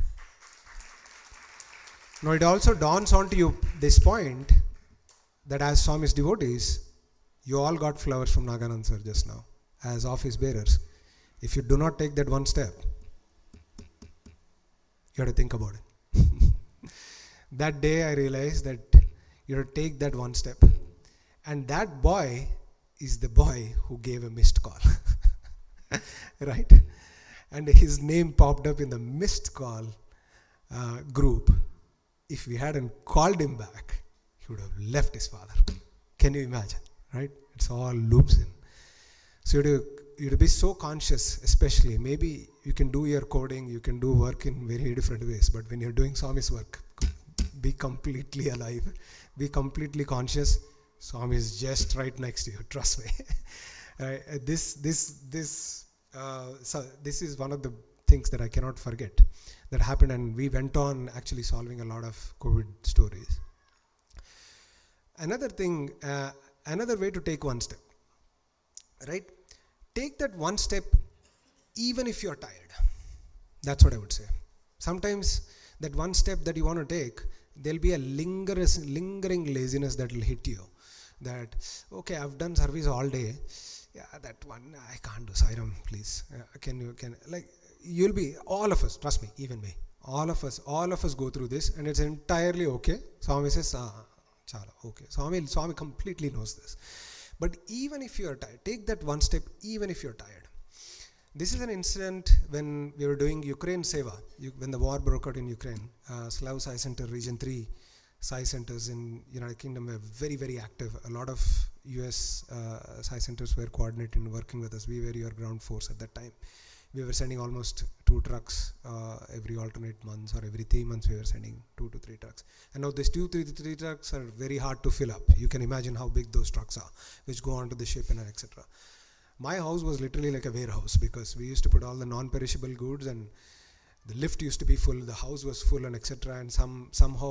Now it also dawns onto you this point that as Swami's devotees, you all got flowers from Naganand sir just now as office bearers. If you do not take that one step, you have to think about it. That day I realized that you have to take that one step. And that boy is the boy who gave a missed call. Right? And his name popped up in the missed call group. If we hadn't called him back, he would have left his father. Can you imagine? Right? It's all loops in. So you have to be so conscious, especially. Maybe you can do your coding, you can do work in very different ways, but when you're doing Swami's work, be completely alive, be completely conscious. Swami is just right next to you, trust me. So this is one of the things that I cannot forget that happened, and we went on actually solving a lot of COVID stories. Another thing, another way to take one step, right? Take that one step even if you're tired. That's what I would say. Sometimes that one step that you want to take, there'll be a lingering laziness that will hit you. That, okay, I've done service all day. Yeah, that one I can't do. Sairam, please. Can like, you'll be, all of us, trust me, even me, all of us go through this, and it's entirely okay. Swami says, chala, okay. Swami completely knows this. But even if you're tired, take that one step even if you're tired. This is an incident when we were doing Ukraine Seva, when the war broke out in Ukraine. Slough Sai Centre, Region 3 Sai Centres in United Kingdom were very, very active. A lot of US Sai Centres were coordinating and working with us. We were your ground force at that time. We were sending almost 2 trucks every alternate months, or every 3 months we were sending 2 to 3 trucks. And now these 3 trucks are very hard to fill up. You can imagine how big those trucks are, which go onto the ship and etc. My house was literally like a warehouse, because we used to put all the non-perishable goods, and the lift used to be full, the house was full, and etc. And somehow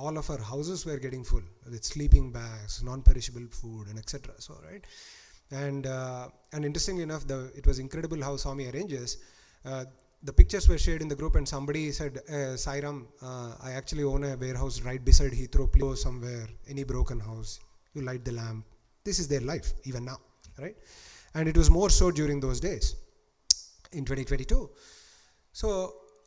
all of our houses were getting full with sleeping bags, non-perishable food, and etc. So right, and interestingly enough, it was incredible how Swami arranges. The pictures were shared in the group, and somebody said, Sairam, I actually own a warehouse right beside Heathrow. Please go somewhere, any broken house, you light the lamp. This is their life even now, right? And it was more so during those days in 2022. So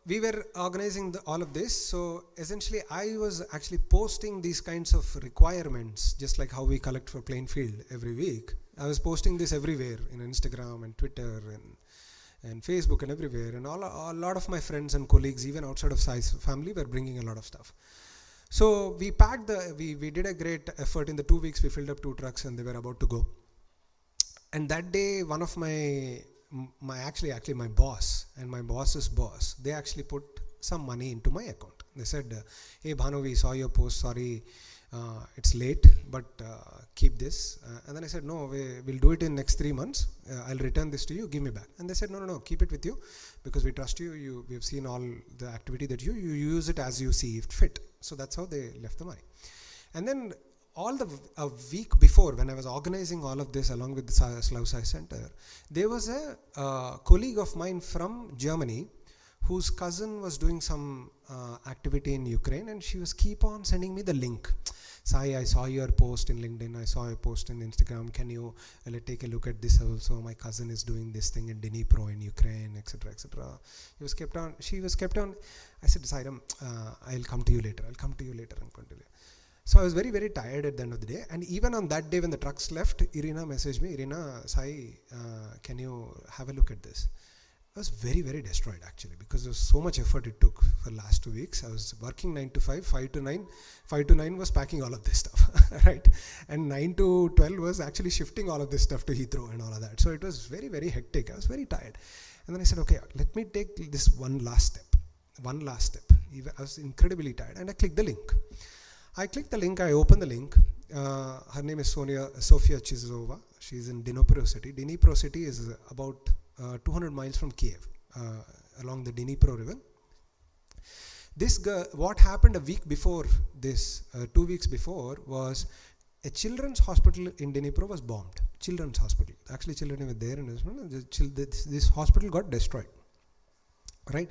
we were organizing all of this. So essentially I was actually posting these kinds of requirements, just like how we collect for Plainfield every week. I was posting this everywhere in Instagram and Twitter and Facebook and everywhere. And a lot of my friends and colleagues, even outside of Sai's family, were bringing a lot of stuff. So we packed we did a great effort. In the 2 weeks, we filled up 2 trucks and they were about to go. And that day, one of my boss and my boss's boss, they actually put some money into my account. They said, hey Bhanu, we saw your post, sorry, it's late, but keep this. And then I said, no, we'll do it in next 3 months. I'll return this to you, give me back. And they said, no, keep it with you because we trust you. We've seen all the activity that you use it as you see it fit. So that's how they left the money. And then a week before, when I was organizing all of this along with the Slough Sai Centre, there was a colleague of mine from Germany whose cousin was doing some activity in Ukraine, and she was keep on sending me the link. Sai, I saw your post in LinkedIn, I saw your post in Instagram, can you take a look at this also? My cousin is doing this thing in Dnipro in Ukraine, etc., etc. She was kept on. I said, Sairam, I'll come to you later. So I was very, very tired at the end of the day. And even on that day when the trucks left, Irina messaged me, Sai, can you have a look at this? I was very, very destroyed actually, because there was so much effort it took for the last 2 weeks. I was working 9 to 5, 5 to 9. 5 to 9 was packing all of this stuff, right? And 9 to 12 was actually shifting all of this stuff to Heathrow and all of that. So it was very, very hectic. I was very tired. And then I said, okay, let me take this one last step. I was incredibly tired and I clicked the link. I opened the link. Her name is Sofia Chizova. She's in Dnipro city. Dnipro city is about 200 miles from Kiev, along the Dnipro river. This girl, what happened a week before this, 2 weeks before, was a children's hospital in Dnipro was bombed. Children's hospital. Actually, children were there, and this hospital got destroyed. Right?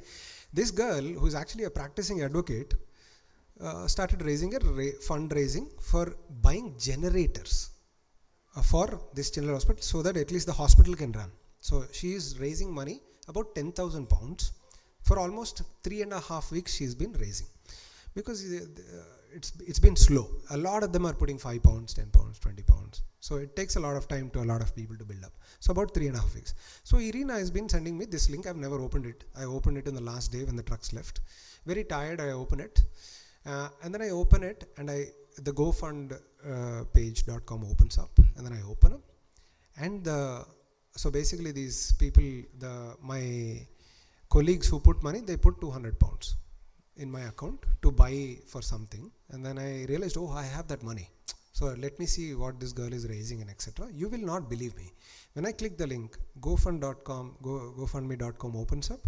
This girl, who is actually a practicing advocate, started raising a fundraising for buying generators for this children's hospital, so that at least the hospital can run. So she is raising money, about 10,000 pounds, for almost 3.5 weeks she's been raising, because it's been slow. A lot of them are putting 5 pounds, 10 pounds, 20 pounds. So it takes a lot of time to a lot of people to build up. So about 3.5 weeks. So Irina has been sending me this link. I've never opened it. I opened it on the last day when the trucks left. Very tired, I open it. And then I open it and the gofundpage.com opens up, and then I open it. And so basically these people, my colleagues who put money, they put 200 pounds in my account to buy for something. And then I realized, oh, I have that money. So let me see what this girl is raising and etc. You will not believe me. When I click the link, gofundme.com opens up.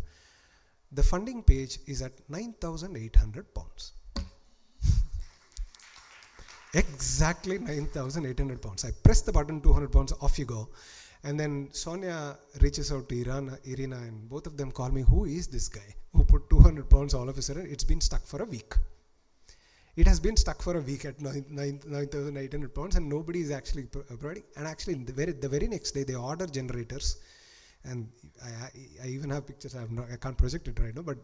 The funding page is at 9,800 pounds. Exactly 9,800 pounds. I press the button, 200 pounds, off you go. And then Sonia reaches out to Irina, and both of them call me, who is this guy who put 200 pounds all of a sudden? It's been stuck for a week. It has been stuck for a week at 9,800 pounds, and nobody is actually providing. And actually, the very next day, they order generators. And I even have pictures. I can't project it right now, but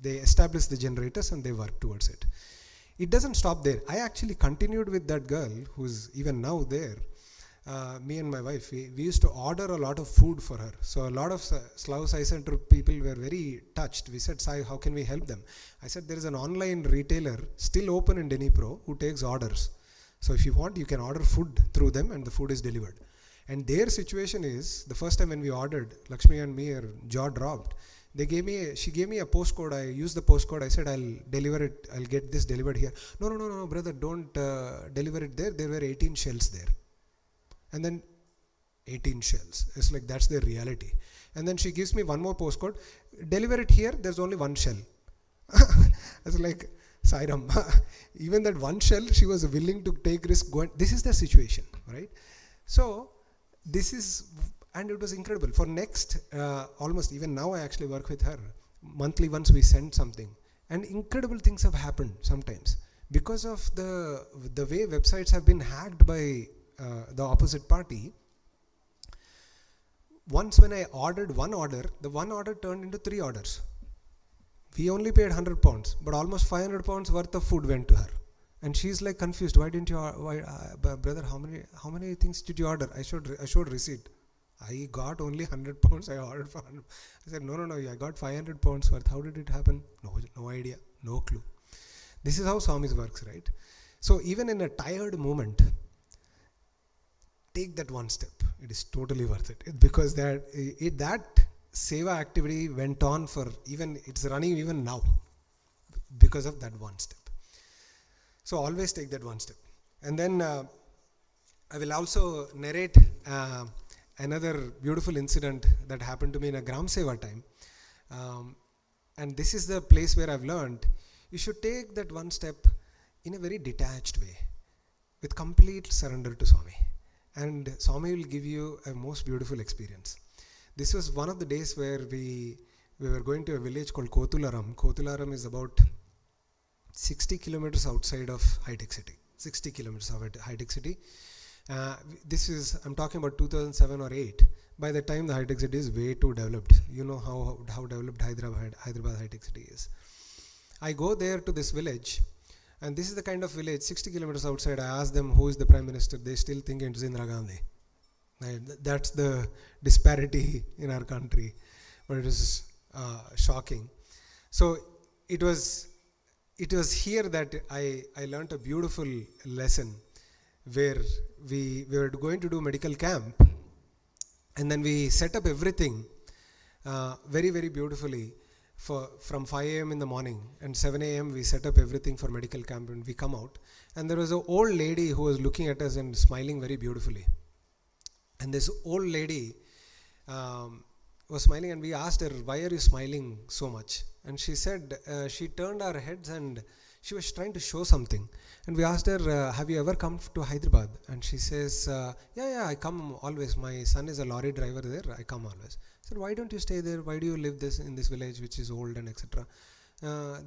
they establish the generators and they work towards it. It doesn't stop there. I actually continued with that girl who's even now there. Me and my wife, we used to order a lot of food for her. So a lot of Slough Sai Centre people were very touched. We said, Sai, how can we help them? I said, there is an online retailer still open in Dnipro who takes orders. So if you want, you can order food through them and the food is delivered. And their situation is, the first time when we ordered, Lakshmi and me, our jaw dropped. She gave me a postcode. I used the postcode. I said, I'll deliver it. I'll get this delivered here. No, brother, don't deliver it there. There were 18 shells there. And then 18 shells. It's like, that's their reality. And then she gives me one more postcode. Deliver it here. There's only one shell. I was like, Sairam, even that one shell, she was willing to take risk. This is the situation, right? So this is, and it was incredible. For next, almost even now I actually work with her. Monthly once we send something. And incredible things have happened sometimes. Because of the way websites have been hacked by the opposite party. Once when I ordered one order, the one order turned into 3 orders. We only paid 100 pounds, but almost 500 pounds worth of food went to her. And she's like confused. Why didn't you? Brother, how many things did you order? I showed receipt. I got only 100 pounds. I ordered for 100. I said, no. I got 500 pounds worth. How did it happen? No idea. No clue. This is how Swami's works, right? So even in a tired moment, take that one step. It is totally worth it. Because that seva activity went on for it's running even now because of that one step. So always take that one step. And then I will also narrate another beautiful incident that happened to me in a Gram Seva time. And this is the place where I've learned you should take that one step in a very detached way, with complete surrender to Swami. And Swami will give you a most beautiful experience. This was one of the days where we were going to a village called Kotularam. Kotularam is about 60 kilometers outside of high-tech city. 60 kilometers of high-tech city. I'm talking about 2007 or 8. By the time the high-tech city is way too developed. You know how developed Hyderabad high-tech city is. I go there to this village, and this is the kind of village, 60 kilometers outside. I ask them who is the Prime Minister. They still think it's Indira Gandhi. That's the disparity in our country. But it is shocking. So it was here that I learned a beautiful lesson where we were going to do medical camp, and then we set up everything very, very beautifully from 5 a.m. in the morning, and 7 a.m. we set up everything for medical camp, and we come out, and there was an old lady who was looking at us and smiling very beautifully. And this old lady was smiling, and we asked her, why are you smiling so much? And she said, she turned her heads and she was trying to show something. And we asked her, have you ever come to Hyderabad? And she says, yeah, I come always. My son is a lorry driver there. I come always. I said, why don't you stay there? Why do you live in this village which is old and etc.?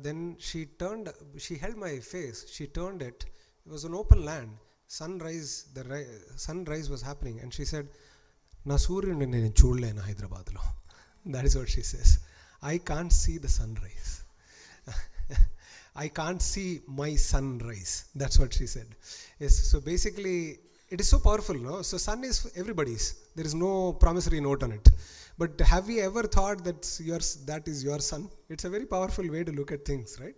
Then she held my face. She turned it. It was an open land. Sunrise was happening. And she said, Na Suryunu nenu chudalenu Hyderabad lo. That is what she says. I can't see the sunrise. I can't see my sunrise. That's what she said. Yes. So basically, it is so powerful, no? So sun is everybody's. There is no promissory note on it. But have we ever thought that is your sun? It's a very powerful way to look at things, right?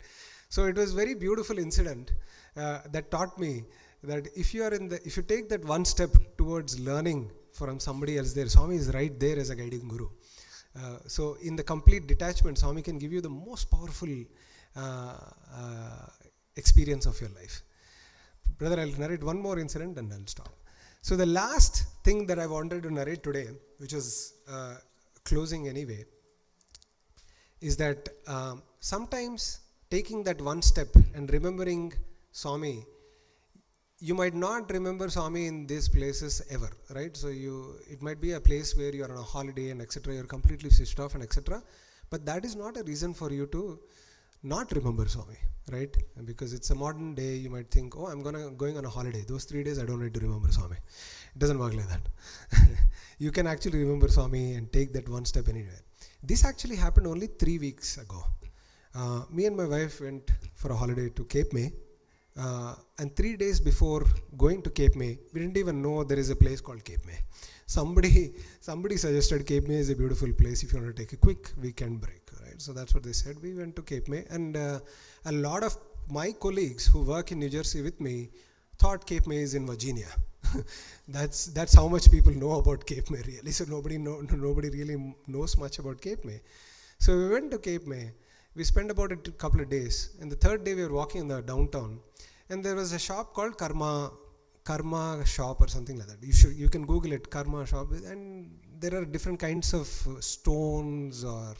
So it was a very beautiful incident that taught me that if you take that one step towards learning from somebody else there, Swami is right there as a guiding guru. So in the complete detachment, Swami can give you the most powerful experience of your life. Brother, I'll narrate one more incident and I'll stop. So the last thing that I wanted to narrate today, which was closing anyway, is that sometimes taking that one step and remembering Swami, you might not remember Swami in these places ever, right? So it might be a place where you're on a holiday and etc. You're completely switched off and etc. But that is not a reason for you to not remember Swami, right? Because it's a modern day, you might think, oh, I'm going on a holiday. Those 3 days I don't need to remember Swami. It doesn't work like that. You can actually remember Swami and take that one step anywhere. This actually happened only 3 weeks ago. Me and my wife went for a holiday to Cape May. And 3 days before going to Cape May, we didn't even know there is a place called Cape May. Somebody suggested Cape May is a beautiful place if you want to take a quick weekend break, right? So that's what they said. We went to Cape May, and a lot of my colleagues who work in New Jersey with me thought Cape May is in Virginia. That's how much people know about Cape May really. So nobody really knows much about Cape May. So we went to Cape May. We spent about a couple of days, and the third day we were walking in the downtown, and there was a shop called Karma shop or something like that. You can Google it, Karma shop, and there are different kinds of stones or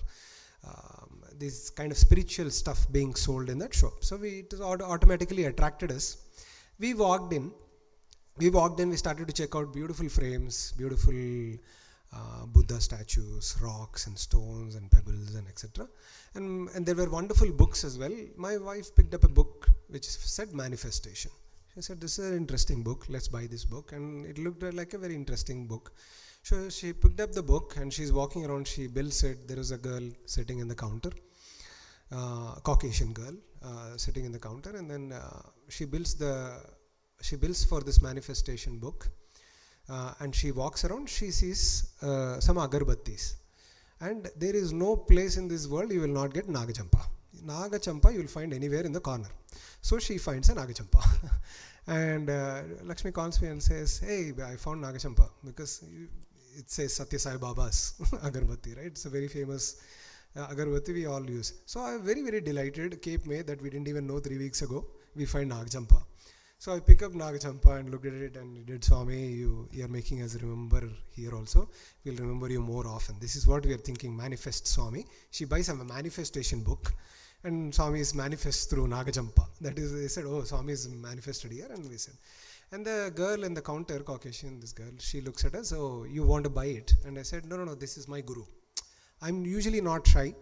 this kind of spiritual stuff being sold in that shop. So it automatically attracted us. We walked in, we started to check out beautiful frames, beautiful Buddha statues, rocks and stones and pebbles and etc. And there were wonderful books as well. My wife picked up a book which said manifestation. She said, this is an interesting book, let's buy this book. And it looked like a very interesting book. So she picked up the book and she's walking around, she bills it. There was a girl sitting in the counter. Caucasian girl sitting in the counter, and then she builds for this manifestation book, and she walks around. She sees some agarbattis, and there is no place in this world you will not get Nagachampa. Nagachampa you will find anywhere in the corner. So she finds a Nagachampa. And Lakshmi calls me and says, hey, I found Nagachampa, because it says Satya Sai Baba's agarbatti, right? It's a very famous agarbatti we all use. So I'm very, very delighted, Cape May, that we didn't even know 3 weeks ago, we find Nagachampa. So I pick up Nagachampa and looked at it and did, Swami, you are making us remember here also. We'll remember you more often. This is what we are thinking, manifest Swami. She buys a manifestation book, and Swami is manifest through Nagachampa. That is, they said, oh, Swami is manifested here, and we said. And the girl in the counter, Caucasian, this girl, she looks at us, oh, you want to buy it? And I said, no, this is my guru. I'm usually not shy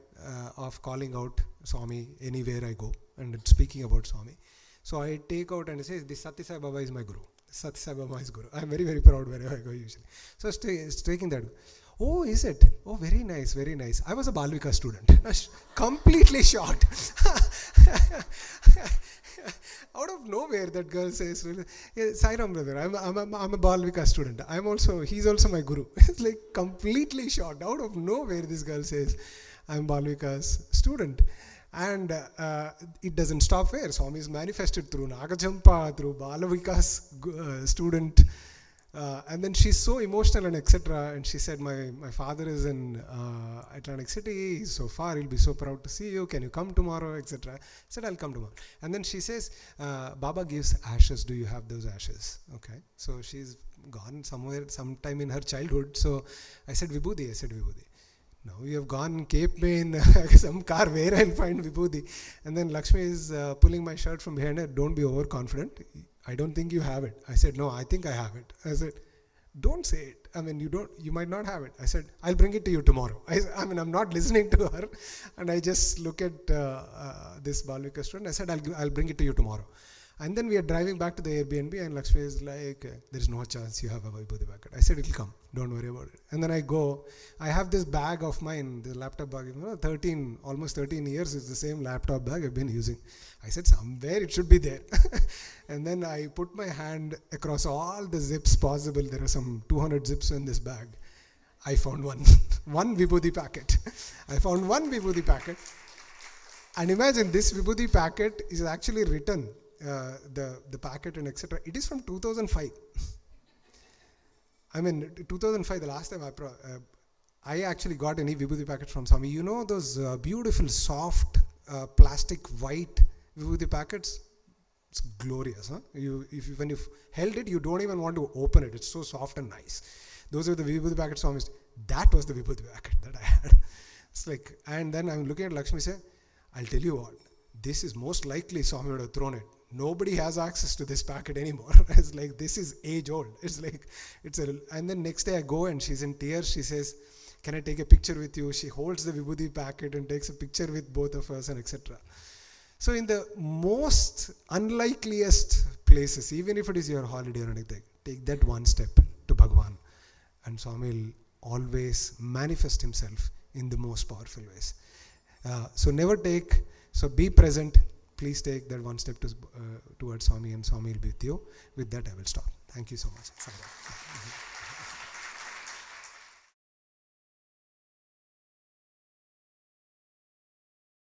of calling out Swami anywhere I go and speaking about Swami. So I take out and I say, this Satya Sai Baba is my guru. Satya Sai Baba is guru. I'm very, very proud wherever I go usually. So it's taking that. Oh, is it? Oh, very nice, very nice. I was a Balvika student. Completely shocked. Out of nowhere, that girl says, yeah, Sai Ram brother, I'm a Balvika student. He's also my guru. It's like completely shocked. Out of nowhere, this girl says, I'm Balvika's student. And it doesn't stop there. Swami is manifested through Nagachampa, through Balavika's student. And then she's so emotional and etc. And she said, my father is in Atlantic City. He's so far. He'll be so proud to see you. Can you come tomorrow, etc. I said, I'll come tomorrow. And then she says, Baba gives ashes. Do you have those ashes? Okay. So she's gone somewhere, sometime in her childhood. So I said, Vibhuti. Now you have gone Cape May in some car where I'll find Vibhuti. And then Lakshmi is pulling my shirt from behind her. Don't be overconfident. I don't think you have it. I said, no, I think I have it. I said, don't say it. I mean, you might not have it. I said, I'll bring it to you tomorrow. I'm not listening to her. And I just look at this Balvika student. I said, I'll bring it to you tomorrow. And then we are driving back to the Airbnb, and Lakshmi is like, there's no chance you have a Vibhuti packet. I said, it'll come. Don't worry about it. And then I have this bag of mine, the laptop bag, almost 13 years is the same laptop bag I've been using. I said, somewhere it should be there. And then I put my hand across all the zips possible. There are some 200 zips in this bag. I found one Vibhuti packet. I found one Vibhuti packet. And imagine, this Vibhuti packet is actually written, the packet and etc. It is from 2005. I mean, 2005, the last time I actually got any Vibhuti packet from Swami. You know those beautiful, soft, plastic, white Vibhuti packets? It's glorious. Huh? When you held it, you don't even want to open it. It's so soft and nice. Those are the Vibhuti packets Swami. That was the Vibhuti packet that I had. It's like, and then I'm looking at Lakshmi say, I'll tell you what, this is most likely Swami would have thrown it. Nobody has access to this packet anymore. It's like, this is age old. It's like, and then next day I go and she's in tears. She says, can I take a picture with you? She holds the Vibhuti packet and takes a picture with both of us and etc. So in the most unlikeliest places, even if it is your holiday or anything, take that one step to Bhagwan, and Swami will always manifest himself in the most powerful ways. So be present. Please take that one step towards Swami, and Swami will be with you. With that, I will stop. Thank you so much.